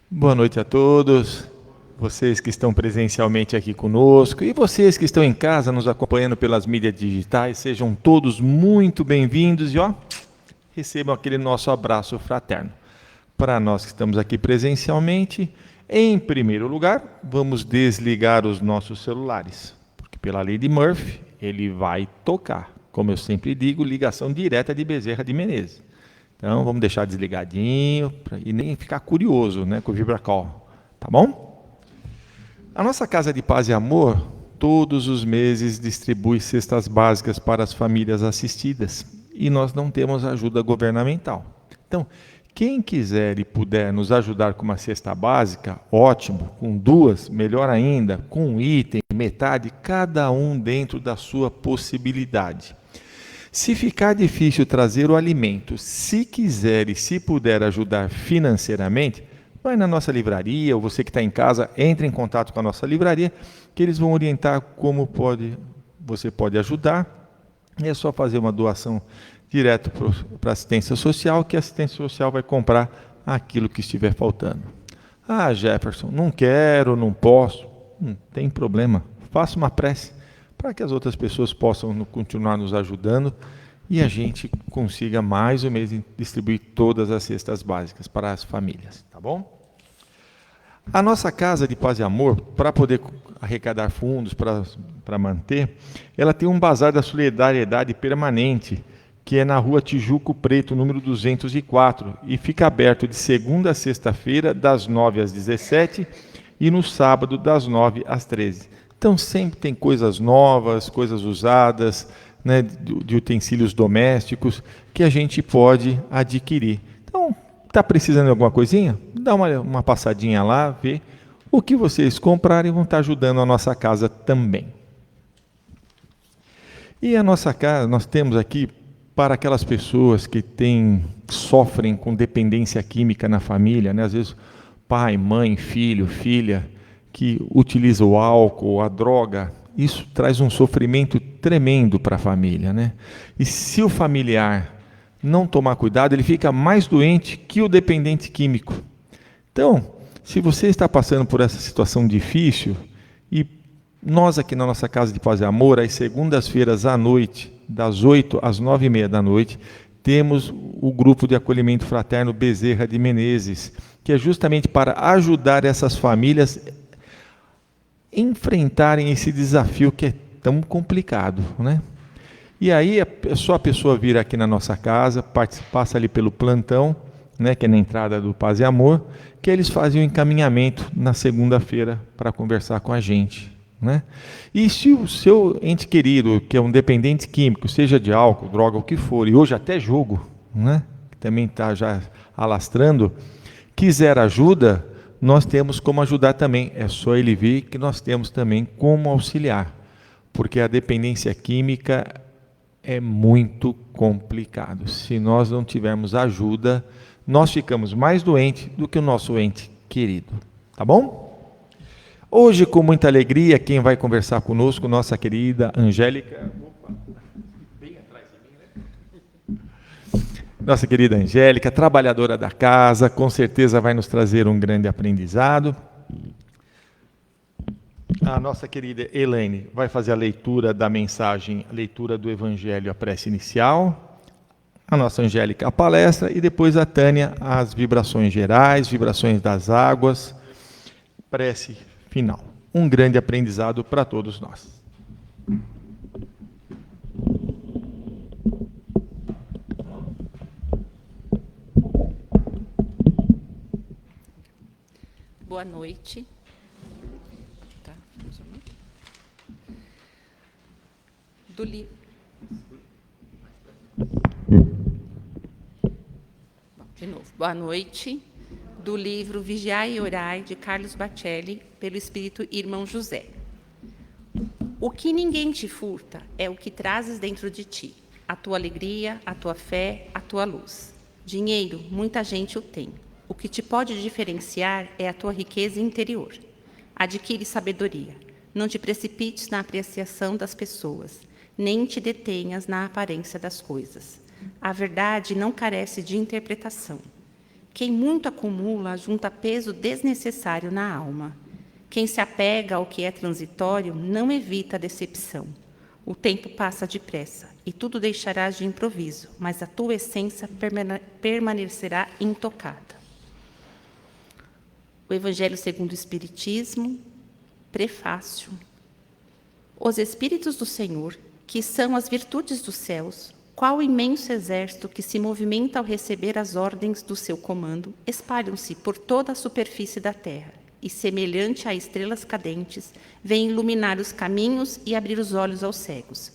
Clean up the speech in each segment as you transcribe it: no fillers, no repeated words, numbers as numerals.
Boa noite a todos, vocês que estão presencialmente aqui conosco e vocês que estão em casa nos acompanhando pelas mídias digitais, sejam todos muito bem-vindos e recebam aquele nosso abraço fraterno. Para nós que estamos aqui presencialmente, em primeiro lugar, vamos desligar os nossos celulares, porque pela lei de Murphy, ele vai tocar. Como eu sempre digo, ligação direta de Bezerra de Menezes. Então, vamos deixar desligadinho e nem ficar curioso, né, com o VibraCall, tá bom? A nossa Casa de Paz e Amor, todos os meses, distribui cestas básicas para as famílias assistidas e nós não temos ajuda governamental. Então, quem quiser e puder nos ajudar com uma cesta básica, ótimo, com duas, melhor ainda, com um item, metade, cada um dentro da sua possibilidade. Se ficar difícil trazer o alimento, se quiser e se puder ajudar financeiramente, vai na nossa livraria, ou você que está em casa, entre em contato com a nossa livraria, que eles vão orientar como você pode ajudar. É só fazer uma doação direto para a assistência social, que a assistência social vai comprar aquilo que estiver faltando. Ah, Jefferson, não quero, não posso. Não tem problema, faça uma prece para que as outras pessoas possam continuar nos ajudando e a gente consiga mais um mês distribuir todas as cestas básicas para as famílias, tá bom? A nossa Casa de Paz e Amor, para poder arrecadar fundos para manter, ela tem um bazar da solidariedade permanente, que é na Rua Tijuco Preto, número 204, e fica aberto de segunda a sexta-feira, das 9 às 17 e no sábado, das 9 às 13. Então, sempre tem coisas novas, coisas usadas, né, de utensílios domésticos, que a gente pode adquirir. Então, está precisando de alguma coisinha? Dá uma passadinha lá, vê. O que vocês comprarem vão estar ajudando a nossa casa também. E a nossa casa, nós temos aqui, para aquelas pessoas que sofrem com dependência química na família, né? Às vezes pai, mãe, filho, filha, que utiliza o álcool, a droga, isso traz um sofrimento tremendo para a família, né? E se o familiar não tomar cuidado, ele fica mais doente que o dependente químico. Então, se você está passando por essa situação difícil, e nós aqui na nossa Casa de Paz e Amor, às segundas-feiras à noite, das 8 às 9h30 da noite, temos o grupo de acolhimento fraterno Bezerra de Menezes, que é justamente para ajudar essas famílias enfrentarem esse desafio que é tão complicado, né? E aí é só a pessoa vir aqui na nossa casa, passa ali pelo plantão, né, que é na entrada do Paz e Amor, que eles fazem o encaminhamento na segunda-feira para conversar com a gente, né? E se o seu ente querido, que é um dependente químico, seja de álcool, droga, o que for, e hoje até jogo, né, que também está já alastrando, quiser ajuda, nós temos como ajudar também. É só ele vir que nós temos também como auxiliar, porque a dependência química é muito complicado. Se nós não tivermos ajuda, nós ficamos mais doentes do que o nosso ente querido. Tá bom? Hoje, com muita alegria, quem vai conversar conosco, nossa querida Angélica. Opa, bem atrás de mim, né? Nossa querida Angélica, trabalhadora da casa, com certeza vai nos trazer um grande aprendizado. A nossa querida Elaine vai fazer a leitura da mensagem, a leitura do Evangelho, a prece inicial. A nossa Angélica, a palestra, e depois a Tânia, as vibrações gerais, vibrações das águas, prece final. Um grande aprendizado para todos nós. Boa noite. De novo. Boa noite. Do livro Vigiai e Orai, de Carlos Bacelli, pelo Espírito Irmão José. O que ninguém te furta é o que trazes dentro de ti, a tua alegria, a tua fé, a tua luz. Dinheiro, muita gente o tem. O que te pode diferenciar é a tua riqueza interior. Adquire sabedoria. Não te precipites na apreciação das pessoas, nem te detenhas na aparência das coisas. A verdade não carece de interpretação. Quem muito acumula, junta peso desnecessário na alma. Quem se apega ao que é transitório não evita a decepção. O tempo passa depressa e tudo deixarás de improviso, mas a tua essência permanecerá intocada. O Evangelho segundo o Espiritismo, prefácio. Os Espíritos do Senhor, que são as virtudes dos céus, qual imenso exército que se movimenta ao receber as ordens do seu comando, espalham-se por toda a superfície da terra e, semelhante a estrelas cadentes, vêm iluminar os caminhos e abrir os olhos aos cegos.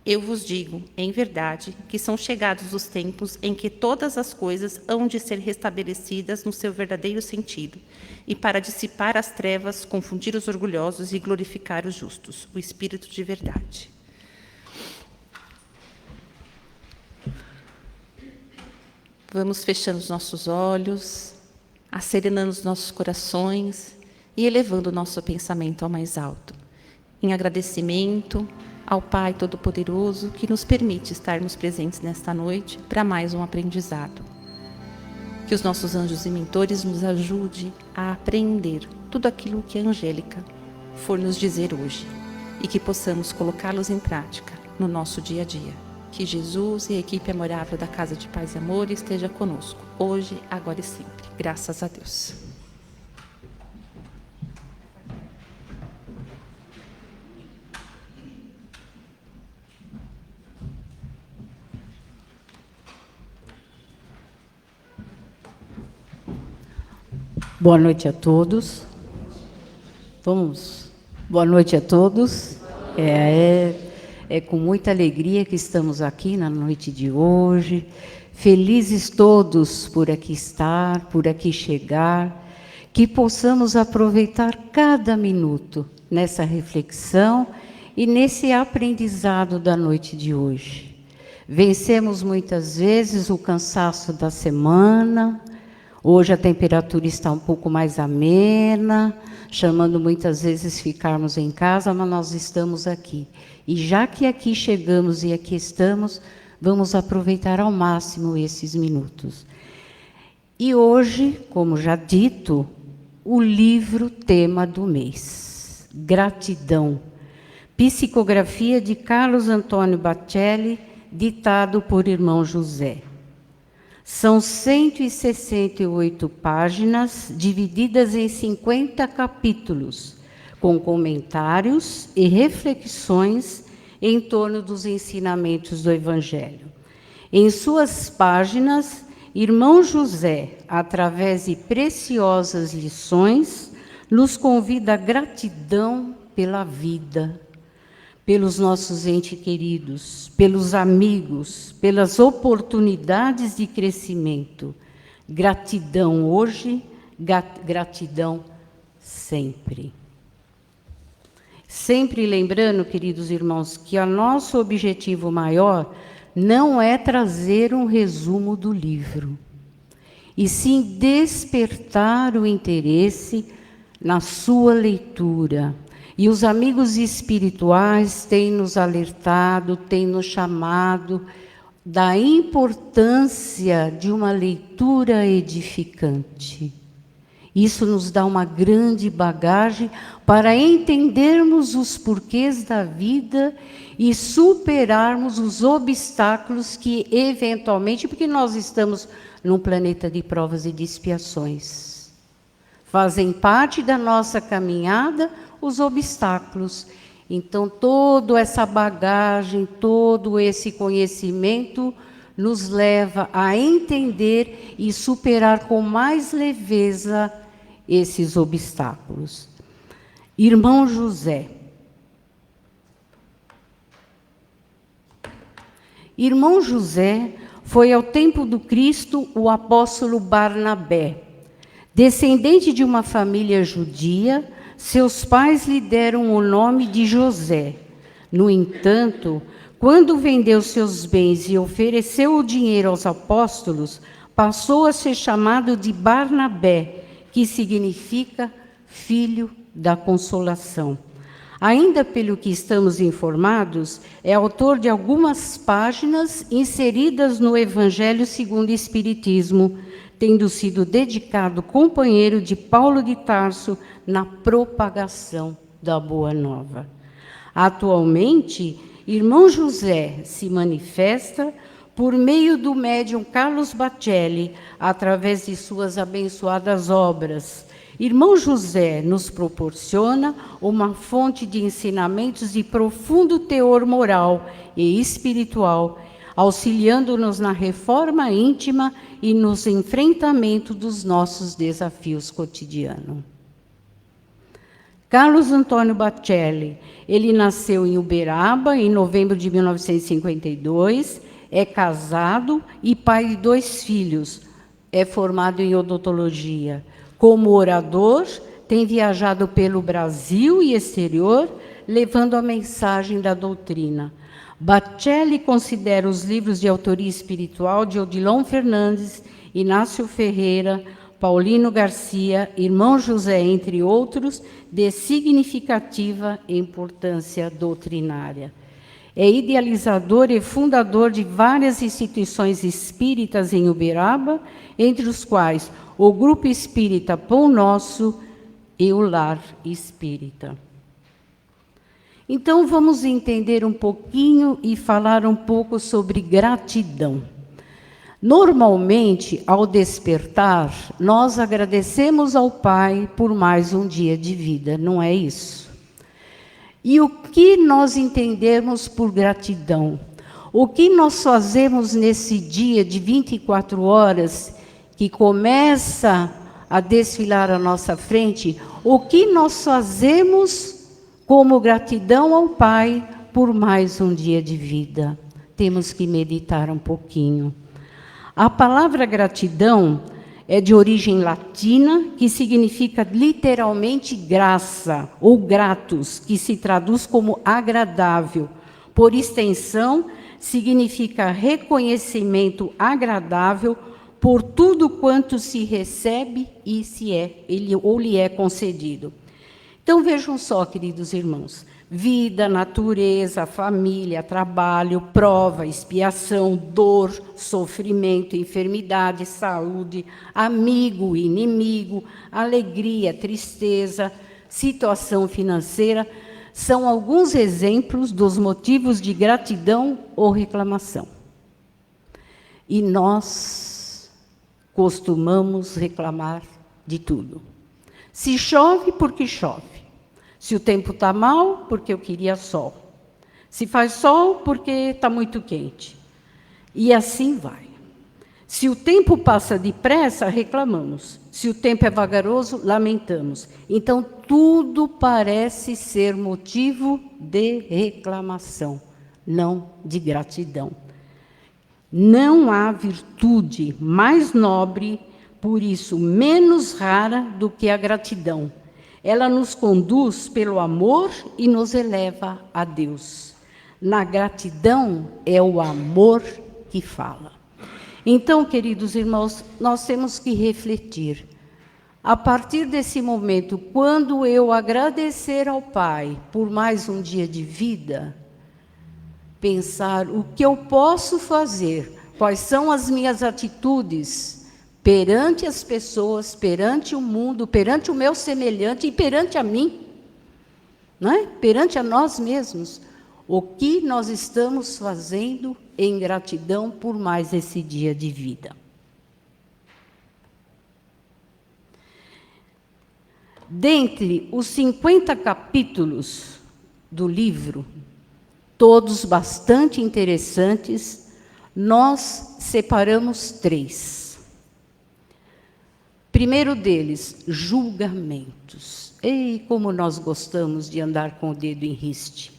Eu vos digo, em verdade, que são chegados os tempos em que todas as coisas hão de ser restabelecidas no seu verdadeiro sentido, e para dissipar as trevas, confundir os orgulhosos e glorificar os justos, o Espírito de verdade. Vamos fechando os nossos olhos, acerenando os nossos corações e elevando o nosso pensamento ao mais alto, em agradecimento ao Pai Todo-Poderoso que nos permite estarmos presentes nesta noite para mais um aprendizado. Que os nossos anjos e mentores nos ajudem a aprender tudo aquilo que a Angélica for nos dizer hoje e que possamos colocá-los em prática no nosso dia a dia. Que Jesus e a equipe amorável da Casa de Paz e Amor esteja conosco, hoje, agora e sempre. Graças a Deus. Boa noite a todos. Vamos. Boa noite a todos. É com muita alegria que estamos aqui na noite de hoje. Felizes todos por aqui estar, por aqui chegar, que possamos aproveitar cada minuto nessa reflexão e nesse aprendizado da noite de hoje. Vencemos muitas vezes o cansaço da semana. Hoje a temperatura está um pouco mais amena, chamando muitas vezes ficarmos em casa, mas nós estamos aqui. E já que aqui chegamos e aqui estamos, vamos aproveitar ao máximo esses minutos. E hoje, como já dito, o livro tema do mês, Gratidão. Psicografia de Carlos Antônio Bacelli, ditado por irmão José. São 168 páginas, divididas em 50 capítulos, com comentários e reflexões em torno dos ensinamentos do Evangelho. Em suas páginas, irmão José, através de preciosas lições, nos convida à gratidão pela vida, pelos nossos entes queridos, pelos amigos, pelas oportunidades de crescimento. Gratidão hoje, gratidão sempre. Sempre lembrando, queridos irmãos, que o nosso objetivo maior não é trazer um resumo do livro, e sim despertar o interesse na sua leitura. E os amigos espirituais têm nos alertado, têm nos chamado da importância de uma leitura edificante. Isso nos dá uma grande bagagem para entendermos os porquês da vida e superarmos os obstáculos que, eventualmente, porque nós estamos num planeta de provas e de expiações, fazem parte da nossa caminhada os obstáculos. Então, toda essa bagagem, todo esse conhecimento nos leva a entender e superar com mais leveza esses obstáculos. Irmão José. Irmão José foi ao tempo do Cristo o apóstolo Barnabé. Descendente de uma família judia, seus pais lhe deram o nome de José. No entanto, quando vendeu seus bens e ofereceu o dinheiro aos apóstolos, passou a ser chamado de Barnabé, que significa filho da consolação. Ainda pelo que estamos informados, é autor de algumas páginas inseridas no Evangelho segundo o Espiritismo, tendo sido dedicado companheiro de Paulo de Tarso na propagação da Boa Nova. Atualmente, irmão José se manifesta por meio do médium Carlos Bacelli, através de suas abençoadas obras. Irmão José nos proporciona uma fonte de ensinamentos de profundo teor moral e espiritual, auxiliando-nos na reforma íntima e nos enfrentamentos dos nossos desafios cotidianos. Carlos Antônio Bacelli, ele nasceu em Uberaba em novembro de 1952, é casado e pai de 2 filhos, é formado em odontologia. Como orador, tem viajado pelo Brasil e exterior, levando a mensagem da doutrina. Bacelli considera os livros de autoria espiritual de Odilon Fernandes, Inácio Ferreira, Paulino Garcia, irmão José, entre outros, de significativa importância doutrinária. É idealizador e fundador de várias instituições espíritas em Uberaba, entre os quais o Grupo Espírita Pão Nosso e o Lar Espírita. Então, vamos entender um pouquinho e falar um pouco sobre gratidão. Normalmente, ao despertar, nós agradecemos ao Pai por mais um dia de vida, não é isso? E o que nós entendemos por gratidão? O que nós fazemos nesse dia de 24 horas que começa a desfilar à nossa frente? O que nós fazemos como gratidão ao Pai por mais um dia de vida? Temos que meditar um pouquinho. A palavra gratidão é de origem latina, que significa literalmente graça, ou gratus, que se traduz como agradável. Por extensão, significa reconhecimento agradável por tudo quanto se recebe e lhe é concedido. Então, vejam só, queridos irmãos, vida, natureza, família, trabalho, prova, expiação, dor, sofrimento, enfermidade, saúde, amigo, inimigo, alegria, tristeza, situação financeira, são alguns exemplos dos motivos de gratidão ou reclamação. E nós costumamos reclamar de tudo. Se chove, porque chove. Se o tempo está mal, porque eu queria sol. Se faz sol, porque está muito quente. E assim vai. Se o tempo passa depressa, reclamamos. Se o tempo é vagaroso, lamentamos. Então, tudo parece ser motivo de reclamação, não de gratidão. Não há virtude mais nobre, por isso menos rara, do que a gratidão. Ela nos conduz pelo amor e nos eleva a Deus. Na gratidão é o amor que fala. Então, queridos irmãos, nós temos que refletir. A partir desse momento, quando eu agradecer ao Pai por mais um dia de vida, pensar o que eu posso fazer, quais são as minhas atitudes perante as pessoas, perante o mundo, perante o meu semelhante e perante a mim, não é? Perante a nós mesmos. O que nós estamos fazendo em gratidão por mais esse dia de vida? Dentre os 50 capítulos do livro, todos bastante interessantes, nós separamos 3. Primeiro deles, julgamentos. Ei, como nós gostamos de andar com o dedo em riste.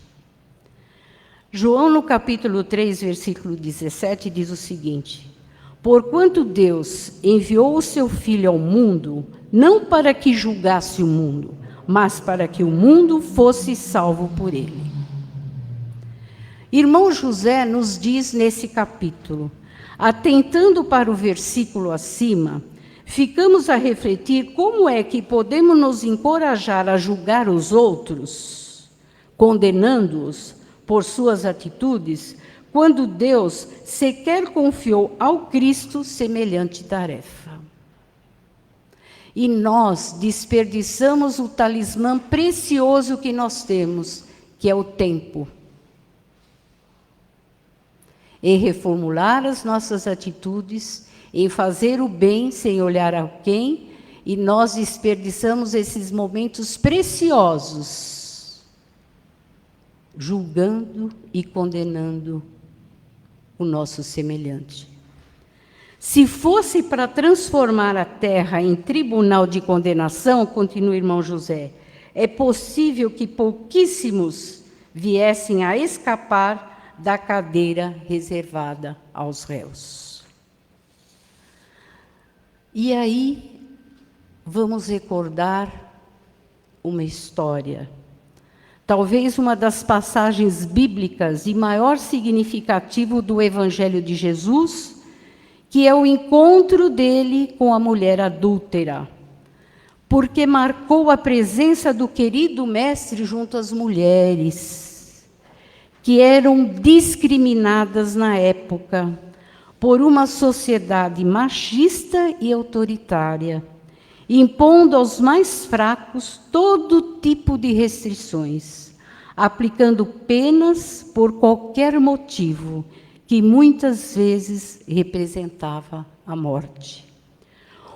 João, no capítulo 3, versículo 17, diz o seguinte: porquanto Deus enviou o seu Filho ao mundo, não para que julgasse o mundo, mas para que o mundo fosse salvo por ele. Irmão José nos diz nesse capítulo, atentando para o versículo acima, ficamos a refletir como é que podemos nos encorajar a julgar os outros, condenando-os por suas atitudes, quando Deus sequer confiou ao Cristo semelhante tarefa. E nós desperdiçamos o talismã precioso que nós temos, que é o tempo. Em reformular as nossas atitudes, em fazer o bem sem olhar a quem, e nós desperdiçamos esses momentos preciosos, julgando e condenando o nosso semelhante. Se fosse para transformar a terra em tribunal de condenação, continua o irmão José, é possível que pouquíssimos viessem a escapar da cadeira reservada aos réus. E aí, vamos recordar uma história, talvez uma das passagens bíblicas de maior significativo do Evangelho de Jesus, que é o encontro dele com a mulher adúltera, porque marcou a presença do querido mestre junto às mulheres, que eram discriminadas na época por uma sociedade machista e autoritária, impondo aos mais fracos todo tipo de restrições, aplicando penas por qualquer motivo, que muitas vezes representava a morte.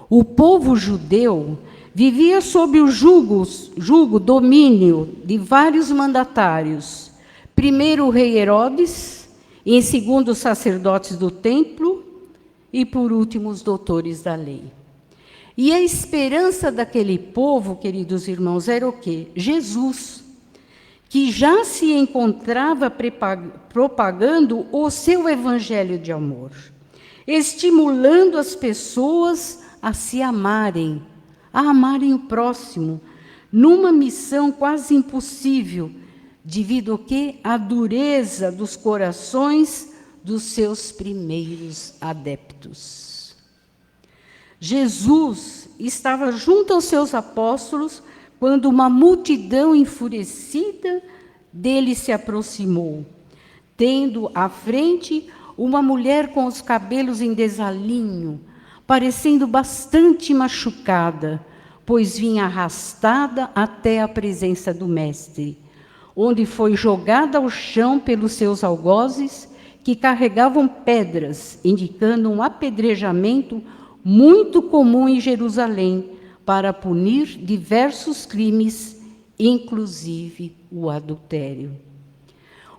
O povo judeu vivia sob o domínio de vários mandatários. Primeiro o rei Herodes, em segundo os sacerdotes do templo e por último os doutores da lei. E a esperança daquele povo, queridos irmãos, era o quê? Jesus, que já se encontrava propagando o seu evangelho de amor, estimulando as pessoas a se amarem, a amarem o próximo, numa missão quase impossível, devido ao quê? À dureza dos corações dos seus primeiros adeptos. Jesus estava junto aos seus apóstolos quando uma multidão enfurecida dele se aproximou, tendo à frente uma mulher com os cabelos em desalinho, parecendo bastante machucada, pois vinha arrastada até a presença do mestre, onde foi jogada ao chão pelos seus algozes, que carregavam pedras, indicando um apedrejamento muito comum em Jerusalém, para punir diversos crimes, inclusive o adultério.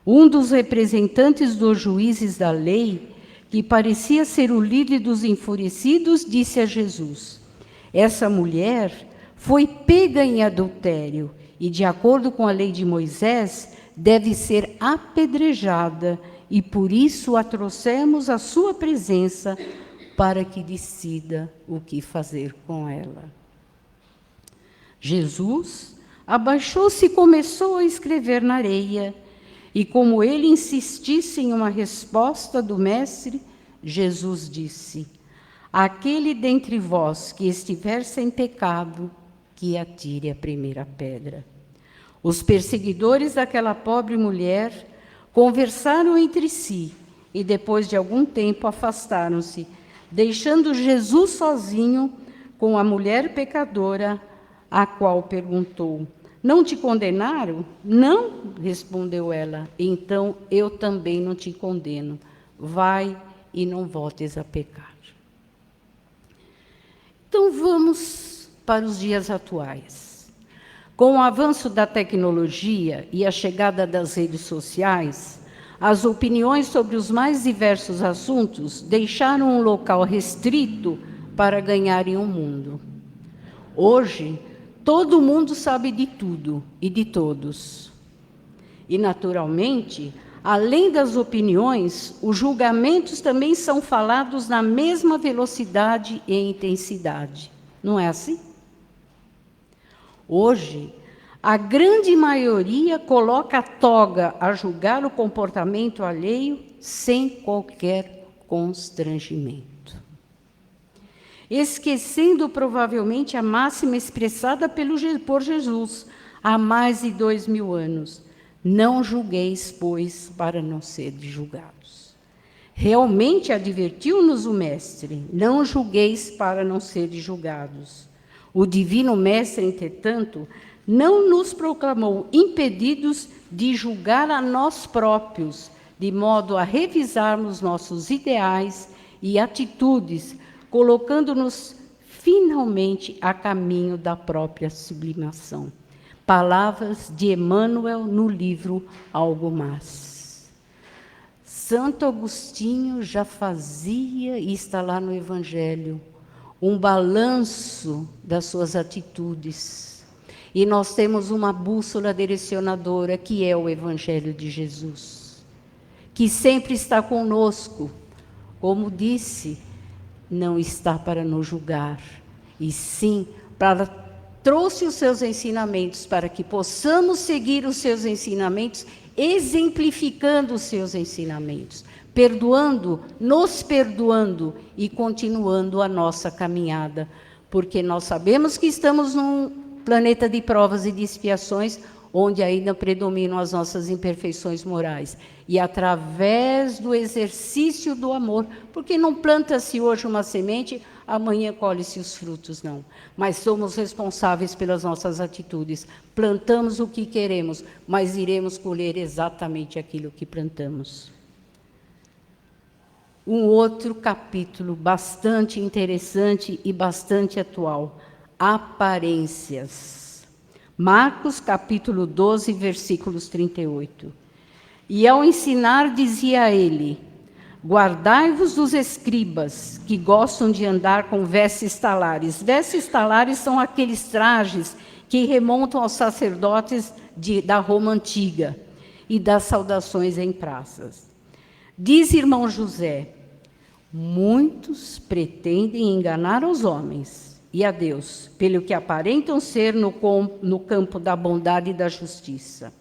Um dos representantes dos juízes da lei, que parecia ser o líder dos enfurecidos, disse a Jesus: essa mulher foi pega em adultério e, de acordo com a lei de Moisés, deve ser apedrejada, e por isso a trouxemos à sua presença para que decida o que fazer com ela. Jesus abaixou-se e começou a escrever na areia, e como ele insistisse em uma resposta do mestre, Jesus disse: aquele dentre vós que estiver sem pecado, que atire a primeira pedra. Os perseguidores daquela pobre mulher conversaram entre si e, depois de algum tempo, afastaram-se, deixando Jesus sozinho com a mulher pecadora, a qual perguntou: não te condenaram? Não, respondeu ela. Então eu também não te condeno. Vai e não voltes a pecar. Então vamos para os dias atuais. Com o avanço da tecnologia e a chegada das redes sociais, as opiniões sobre os mais diversos assuntos deixaram um local restrito para ganharem o mundo. Hoje, todo mundo sabe de tudo e de todos. E, naturalmente, além das opiniões, os julgamentos também são falados na mesma velocidade e intensidade. Não é assim? Hoje, a grande maioria coloca a toga a julgar o comportamento alheio sem qualquer constrangimento, esquecendo provavelmente a máxima expressada por Jesus há mais de 2000 anos: não julgueis, pois, para não serdes julgados. Realmente advertiu-nos o Mestre: não julgueis para não serdes julgados. O Divino Mestre, entretanto, não nos proclamou impedidos de julgar a nós próprios, de modo a revisarmos nossos ideais e atitudes, colocando-nos finalmente a caminho da própria sublimação. Palavras de Emmanuel no livro Algo Mais. Santo Agostinho já fazia, e está lá no Evangelho, um balanço das suas atitudes. E nós temos uma bússola direcionadora, que é o Evangelho de Jesus, que sempre está conosco. Como disse, não está para nos julgar, e sim trouxe os seus ensinamentos para que possamos seguir os seus ensinamentos, exemplificando os seus ensinamentos, perdoando, nos perdoando e continuando a nossa caminhada, porque nós sabemos que estamos num planeta de provas e de expiações, onde ainda predominam as nossas imperfeições morais. E através do exercício do amor, porque não planta-se hoje uma semente, amanhã colhe-se os frutos, não. Mas somos responsáveis pelas nossas atitudes. Plantamos o que queremos, mas iremos colher exatamente aquilo que plantamos. Um outro capítulo bastante interessante e bastante atual. Aparências. Marcos, capítulo 12, versículos 38. E ao ensinar, dizia a ele: guardai-vos dos escribas, que gostam de andar com vestes talares. Vestes talares são aqueles trajes que remontam aos sacerdotes da Roma antiga e das saudações em praças. Diz irmão José: muitos pretendem enganar os homens e a Deus, pelo que aparentam ser no campo da bondade e da justiça.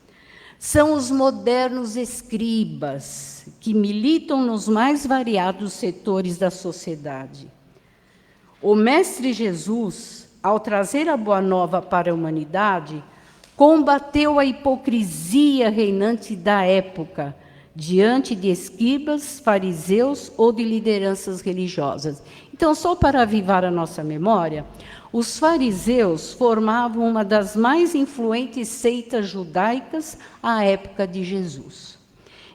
São os modernos escribas, que militam nos mais variados setores da sociedade. O Mestre Jesus, ao trazer a Boa Nova para a humanidade, combateu a hipocrisia reinante da época, diante de escribas, fariseus ou de lideranças religiosas. Então, só para avivar a nossa memória, os fariseus formavam uma das mais influentes seitas judaicas à época de Jesus.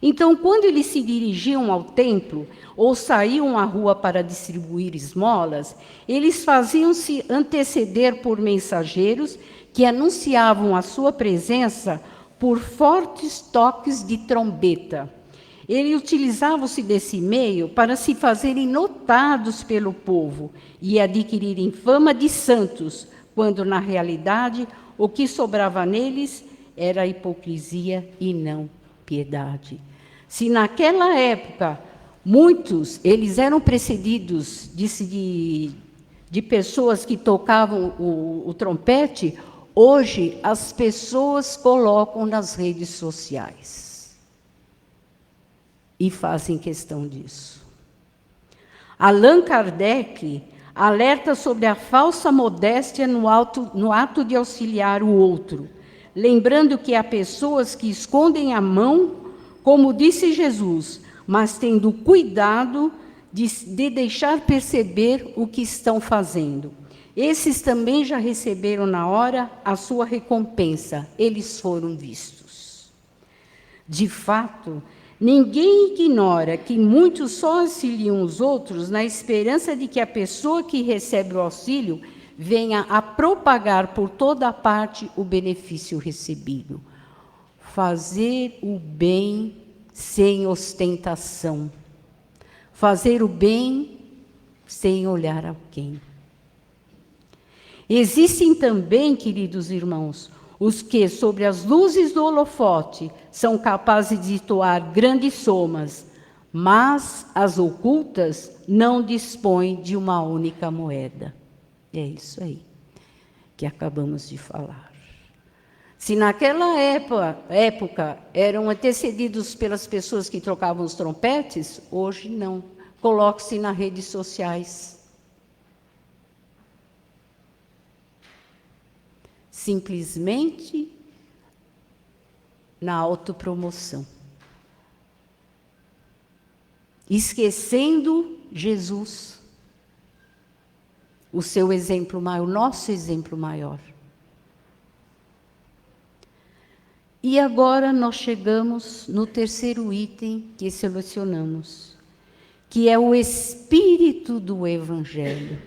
Então, quando eles se dirigiam ao templo ou saíam à rua para distribuir esmolas, eles faziam-se anteceder por mensageiros que anunciavam a sua presença por fortes toques de trombeta. Eles utilizavam-se desse meio para se fazerem notados pelo povo e adquirirem fama de santos, quando, na realidade, o que sobrava neles era hipocrisia e não piedade. Se naquela época, muitos, eles eram precedidos de pessoas que tocavam o trompete, hoje as pessoas colocam nas redes sociais. E fazem questão disso. Allan Kardec alerta sobre a falsa modéstia no ato de auxiliar o outro, lembrando que há pessoas que escondem a mão, como disse Jesus, mas tendo cuidado de deixar perceber o que estão fazendo. Esses também já receberam na hora a sua recompensa, eles foram vistos. De fato, ninguém ignora que muitos só auxiliam os outros na esperança de que a pessoa que recebe o auxílio venha a propagar por toda a parte o benefício recebido. Fazer o bem sem ostentação. Fazer o bem sem olhar a quem. Existem também, queridos irmãos, os que, sobre as luzes do holofote, são capazes de toar grandes somas, mas as ocultas não dispõem de uma única moeda. É isso aí que acabamos de falar. Se naquela época eram antecedidos pelas pessoas que trocavam os trompetes, hoje não. Coloque-se nas redes sociais. Simplesmente na autopromoção. Esquecendo Jesus. o seu exemplo maior, o nosso exemplo maior. E agora nós chegamos no terceiro item que selecionamos, que é o espírito do Evangelho.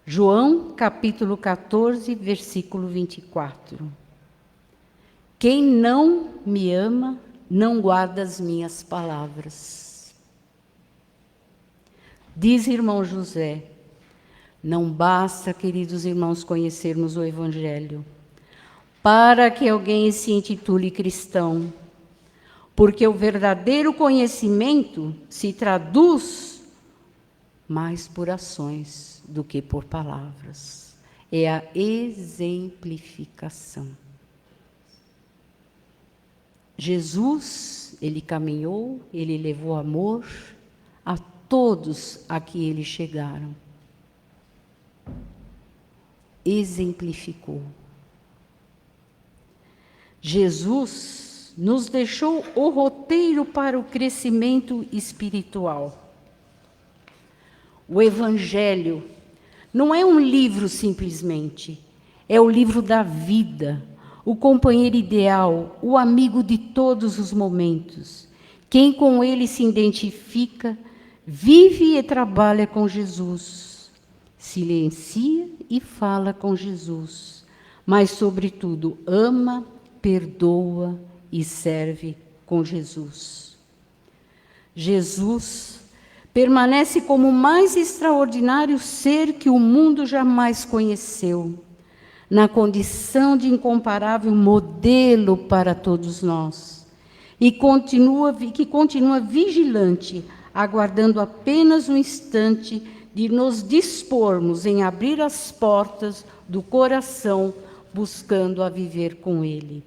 João, capítulo 14, versículo 24. Quem não me ama, não guarda as minhas palavras. Diz irmão José, não basta, queridos irmãos, conhecermos o Evangelho, para que alguém se intitule cristão, porque o verdadeiro conhecimento se traduz mais por ações do que por palavras. É a exemplificação. Jesus, ele caminhou, ele levou amor a todos a que ele chegaram. Exemplificou. Jesus nos deixou o roteiro para o crescimento espiritual. O Evangelho não é um livro simplesmente, é o livro da vida, o companheiro ideal, o amigo de todos os momentos. Quem com ele se identifica, vive e trabalha com Jesus, silencia e fala com Jesus, mas, sobretudo, ama, perdoa e serve com Jesus. Jesus permanece como o mais extraordinário ser que o mundo jamais conheceu, na condição de incomparável modelo para todos nós, e que continua vigilante, aguardando apenas um instante de nos dispormos em abrir as portas do coração, buscando a viver com Ele.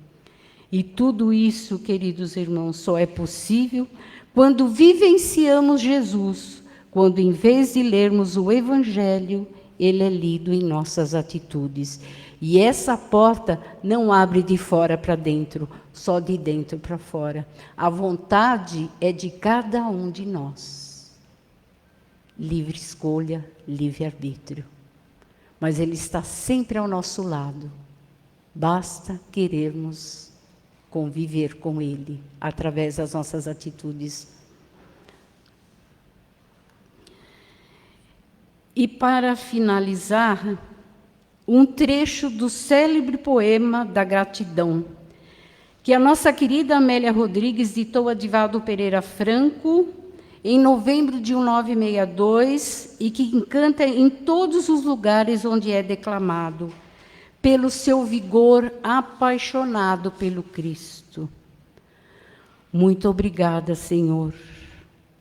E tudo isso, queridos irmãos, só é possível quando vivenciamos Jesus, quando, em vez de lermos o Evangelho, ele é lido em nossas atitudes. E essa porta não abre de fora para dentro, só de dentro para fora. A vontade é de cada um de nós. Livre escolha, livre-arbítrio. Mas ele está sempre ao nosso lado. Basta querermos conviver com ele, através das nossas atitudes. E para finalizar, um trecho do célebre poema da gratidão, que a nossa querida Amélia Rodrigues ditou a Divaldo Pereira Franco, em novembro de 1962, e que encanta em todos os lugares onde é declamado, pelo seu vigor apaixonado pelo Cristo. Muito obrigada, Senhor.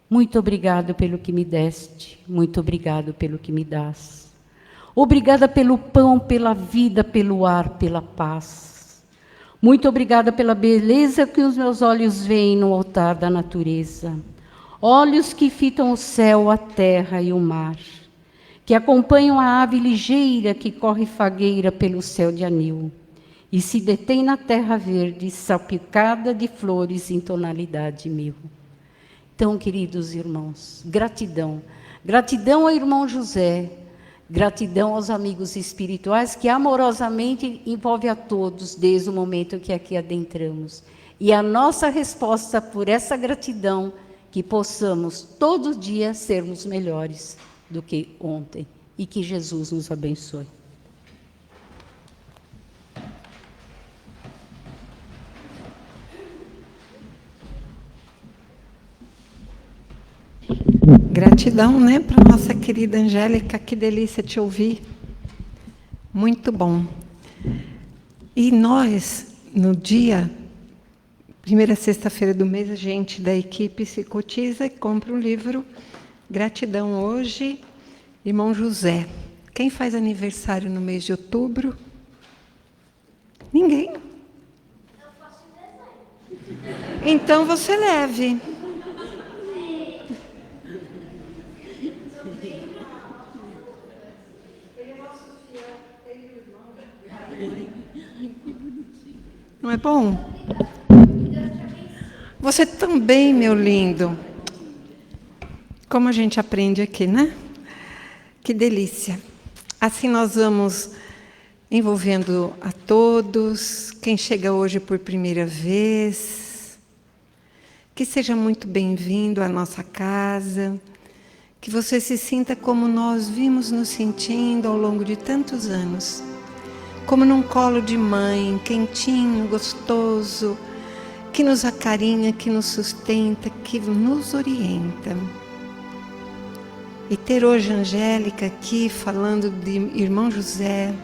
Muito obrigado pelo que me deste. Muito obrigado pelo que me dás. Obrigada pelo pão, pela vida, pelo ar, pela paz. Muito obrigada pela beleza que os meus olhos veem no altar da natureza. Olhos que fitam o céu, a terra e o mar, que acompanham a ave ligeira que corre fagueira pelo céu de anil e se detém na terra verde, salpicada de flores em tonalidade mil. Então, queridos irmãos, gratidão. Gratidão ao irmão José, gratidão aos amigos espirituais que amorosamente envolve a todos desde o momento que aqui adentramos. E a nossa resposta por essa gratidão, que possamos todo dia sermos melhores do que ontem, e que Jesus nos abençoe. Gratidão, né, para nossa querida Angélica, que delícia te ouvir. Muito bom. E nós, no dia, primeira sexta-feira do mês, a gente da equipe se cotiza e compra um livro. Gratidão hoje, irmão José. Quem faz aniversário no mês de outubro? Ninguém. Eu faço desenho. Então você leve. Não é bom? Você também, meu lindo. Como a gente aprende aqui, né? Que delícia! Assim nós vamos envolvendo a todos, quem chega hoje por primeira vez, que seja muito bem-vindo à nossa casa, que você se sinta como nós vimos nos sentindo ao longo de tantos anos, como num colo de mãe, quentinho, gostoso, que nos acarinha, que nos sustenta, que nos orienta. E ter hoje a Angélica aqui falando de Irmão José,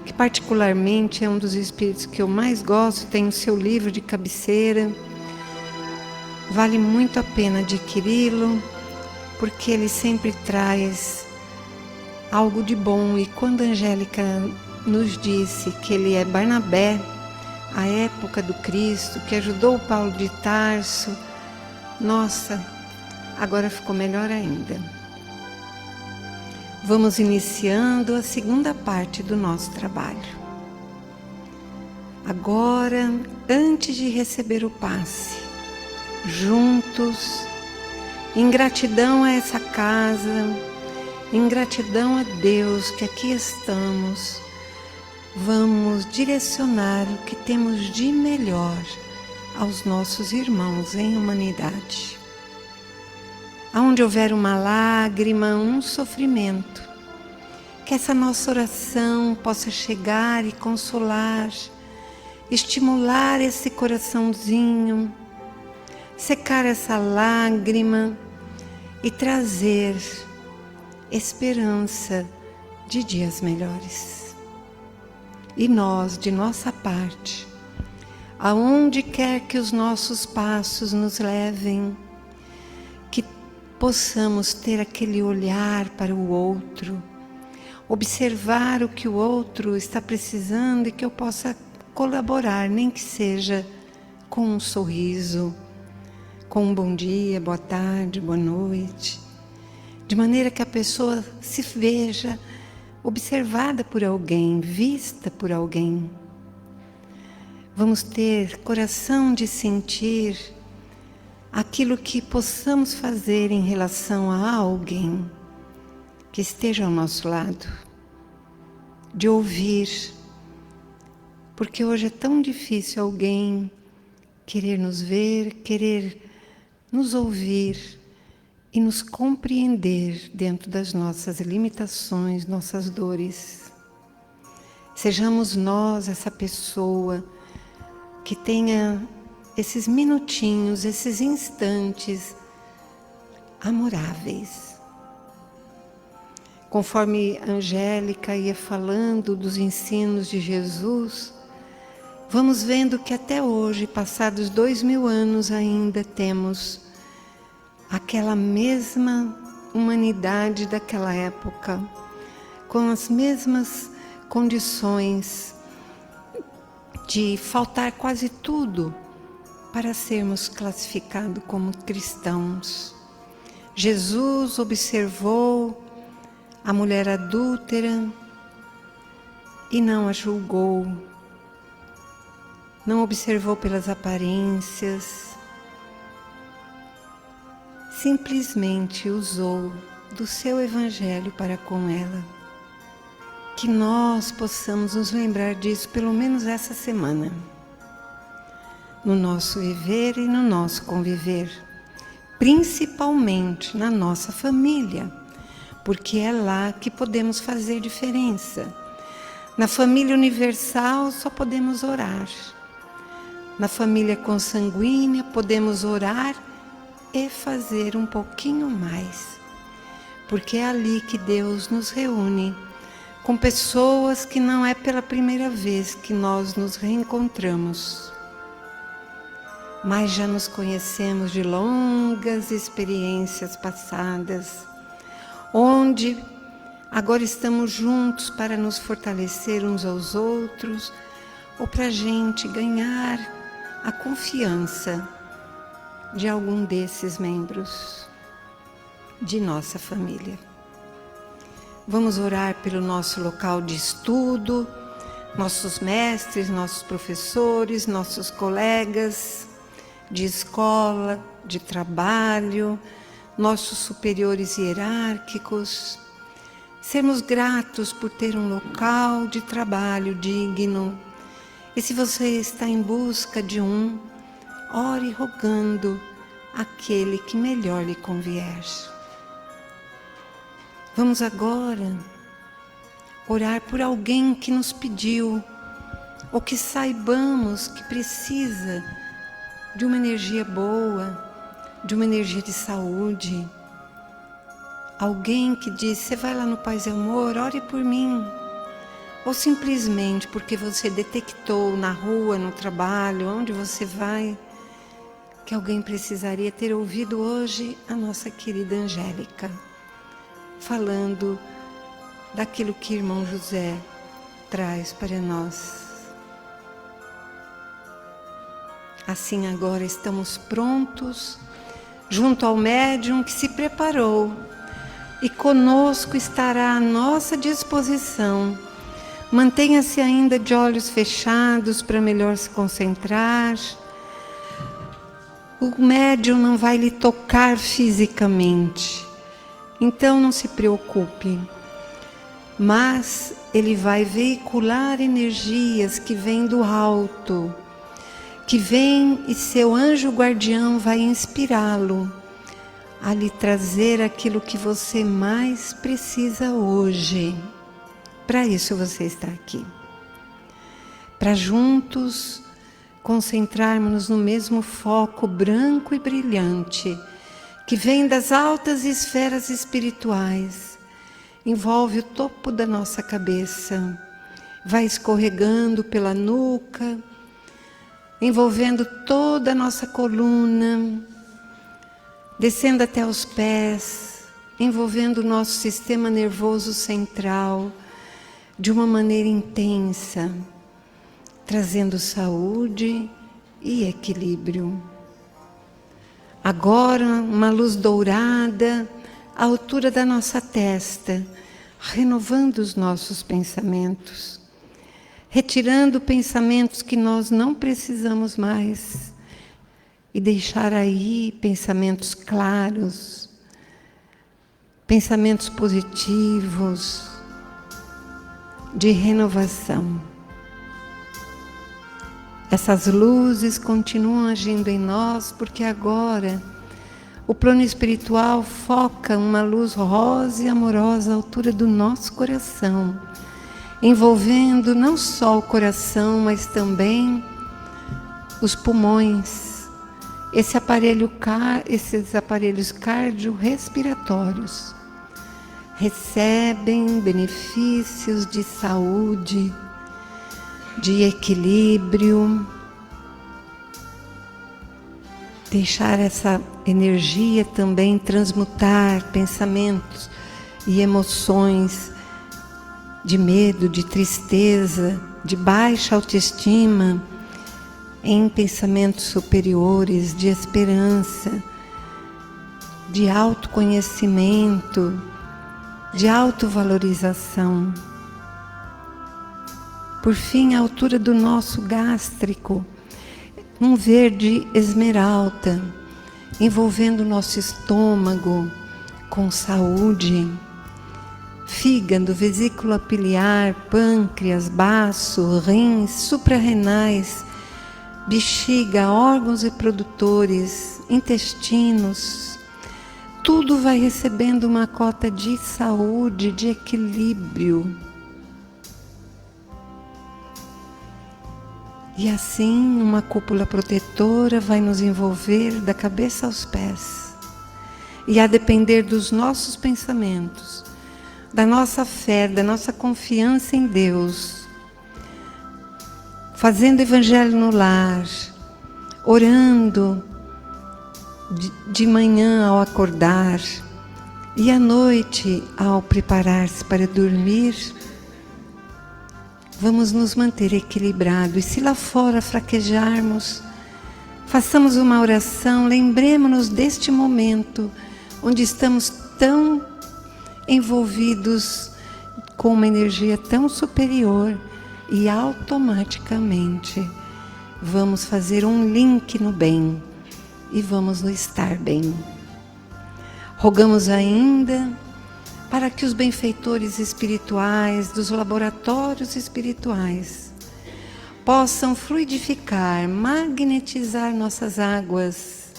que particularmente é um dos espíritos que eu mais gosto, tem o seu livro de cabeceira. Vale muito a pena adquiri-lo, porque ele sempre traz algo de bom. E quando a Angélica nos disse que ele é Barnabé, a época do Cristo, que ajudou o Paulo de Tarso, nossa, agora ficou melhor ainda. Vamos iniciando a segunda parte do nosso trabalho. Agora, antes de receber o passe, juntos, em gratidão a essa casa, em gratidão a Deus que aqui estamos, vamos direcionar o que temos de melhor aos nossos irmãos em humanidade. Aonde houver uma lágrima, um sofrimento, que essa nossa oração possa chegar e consolar, estimular esse coraçãozinho, secar essa lágrima e trazer esperança de dias melhores. E nós, de nossa parte, aonde quer que os nossos passos nos levem, que possamos ter aquele olhar para o outro, observar o que o outro está precisando e que eu possa colaborar, nem que seja com um sorriso, com um bom dia, boa tarde, boa noite, de maneira que a pessoa se veja observada por alguém, vista por alguém. Vamos ter coração de sentir aquilo que possamos fazer em relação a alguém que esteja ao nosso lado, de ouvir, porque hoje é tão difícil alguém querer nos ver, querer nos ouvir e nos compreender dentro das nossas limitações, nossas dores. Sejamos nós essa pessoa que tenha esses minutinhos, esses instantes amoráveis. Conforme a Angélica ia falando dos ensinos de Jesus, vamos vendo que até hoje, passados 2000 anos, ainda temos aquela mesma humanidade daquela época, com as mesmas condições de faltar quase tudo para sermos classificados como cristãos. Jesus observou a mulher adúltera e não a julgou, não observou pelas aparências, simplesmente usou do seu evangelho para com ela. Que nós possamos nos lembrar disso pelo menos essa semana, no nosso viver e no nosso conviver, principalmente na nossa família, porque é lá que podemos fazer diferença. Na família universal só podemos orar. Na família consanguínea podemos orar e fazer um pouquinho mais, porque é ali que Deus nos reúne com pessoas que não é pela primeira vez que nós nos reencontramos, mas já nos conhecemos de longas experiências passadas, onde agora estamos juntos para nos fortalecer uns aos outros, ou para a gente ganhar a confiança de algum desses membros de nossa família. Vamos orar pelo nosso local de estudo, nossos mestres, nossos professores, nossos colegas de escola, de trabalho, nossos superiores hierárquicos, sermos gratos por ter um local de trabalho digno. E se você está em busca de um, ore rogando aquele que melhor lhe convier. Vamos agora orar por alguém que nos pediu, ou que saibamos que precisa de uma energia boa, de uma energia de saúde. Alguém que diz: você vai lá no Paz e Amor, ore por mim. Ou simplesmente porque você detectou na rua, no trabalho, onde você vai, que alguém precisaria ter ouvido hoje a nossa querida Angélica, falando daquilo que irmão José traz para nós. Assim agora estamos prontos, junto ao médium que se preparou, e conosco estará à nossa disposição. Mantenha-se ainda de olhos fechados para melhor se concentrar. O médium não vai lhe tocar fisicamente, então não se preocupe. Mas ele vai veicular energias que vêm do alto, que vem, e seu anjo guardião vai inspirá-lo a lhe trazer aquilo que você mais precisa hoje. Para isso você está aqui. Para juntos concentrarmos no mesmo foco branco e brilhante, que vem das altas esferas espirituais, envolve o topo da nossa cabeça, vai escorregando pela nuca, envolvendo toda a nossa coluna, descendo até os pés, envolvendo o nosso sistema nervoso central de uma maneira intensa, trazendo saúde e equilíbrio. Agora, uma luz dourada à altura da nossa testa, renovando os nossos pensamentos, retirando pensamentos que nós não precisamos mais e deixar aí pensamentos claros, pensamentos positivos, de renovação. Essas luzes continuam agindo em nós, porque agora o plano espiritual foca uma luz rosa e amorosa à altura do nosso coração, envolvendo não só o coração, mas também os pulmões, esses aparelhos cardiorrespiratórios. Recebem benefícios de saúde, de equilíbrio. Deixar essa energia também transmutar pensamentos e emoções de medo, de tristeza, de baixa autoestima, em pensamentos superiores, de esperança, de autoconhecimento, de autovalorização. Por fim, à altura do nosso gástrico, um verde esmeralda, envolvendo o nosso estômago com saúde, fígado, vesícula biliar, pâncreas, baço, rins, suprarrenais, bexiga, órgãos reprodutores, intestinos, tudo vai recebendo uma cota de saúde, de equilíbrio. E assim, uma cúpula protetora vai nos envolver da cabeça aos pés. E a depender dos nossos pensamentos, da nossa fé, da nossa confiança em Deus, fazendo evangelho no lar, orando de manhã ao acordar e à noite ao preparar-se para dormir, vamos nos manter equilibrados. E se lá fora fraquejarmos, façamos uma oração, lembremos-nos deste momento onde estamos tão envolvidos com uma energia tão superior e automaticamente vamos fazer um link no bem e vamos no estar bem. Rogamos ainda para que os benfeitores espirituais dos laboratórios espirituais possam fluidificar, magnetizar nossas águas.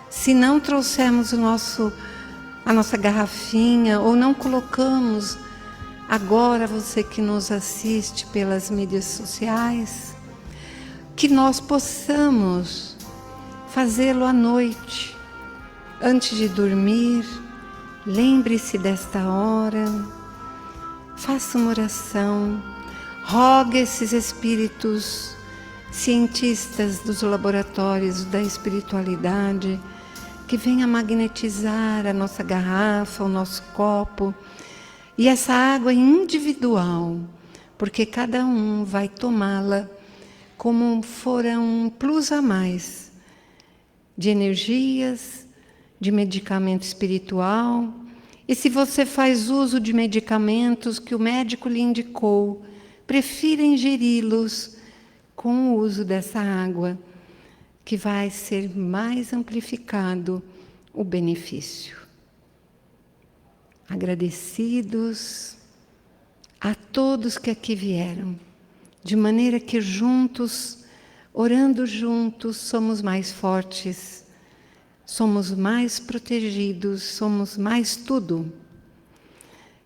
Se não trouxermos a nossa garrafinha ou não colocamos, agora você que nos assiste pelas mídias sociais, que nós possamos fazê-lo à noite, antes de dormir. Lembre-se desta hora, faça uma oração, rogue esses espíritos cientistas dos laboratórios da espiritualidade que venha magnetizar a nossa garrafa, o nosso copo, e essa água individual, porque cada um vai tomá-la como fora um plus a mais de energias, de medicamento espiritual. E se você faz uso de medicamentos que o médico lhe indicou, prefira ingeri-los com o uso dessa água, que vai ser mais amplificado o benefício. Agradecidos a todos que aqui vieram, de maneira que juntos, orando juntos, somos mais fortes, somos mais protegidos, somos mais tudo.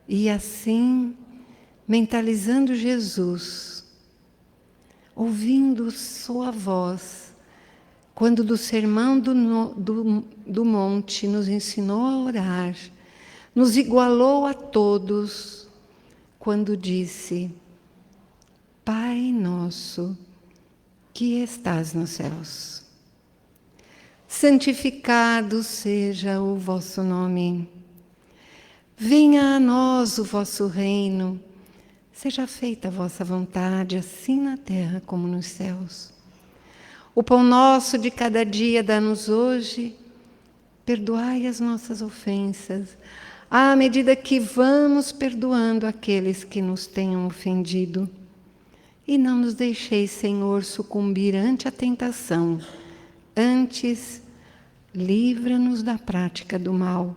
E assim, mentalizando Jesus, ouvindo sua voz, quando do sermão do monte nos ensinou a orar, nos igualou a todos, quando disse: Pai nosso, que estás nos céus, santificado seja o vosso nome. Venha a nós o vosso reino. Seja feita a vossa vontade, assim na terra como nos céus. O pão nosso de cada dia dá-nos hoje. Perdoai as nossas ofensas, à medida que vamos perdoando aqueles que nos tenham ofendido. E não nos deixeis, Senhor, sucumbir ante a tentação. Antes, livra-nos da prática do mal,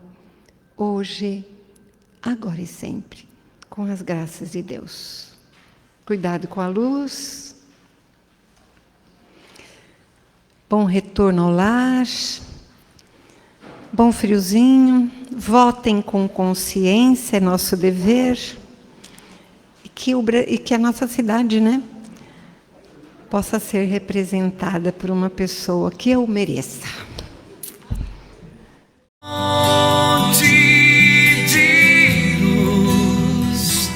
hoje, agora e sempre, com as graças de Deus. Cuidado com a luz. Bom retorno ao lar. Bom friozinho. Votem com consciência, é nosso dever. E que a nossa cidade, né, possa ser representada por uma pessoa que eu mereça. De luz,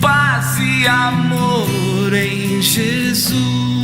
paz e amor em Jesus.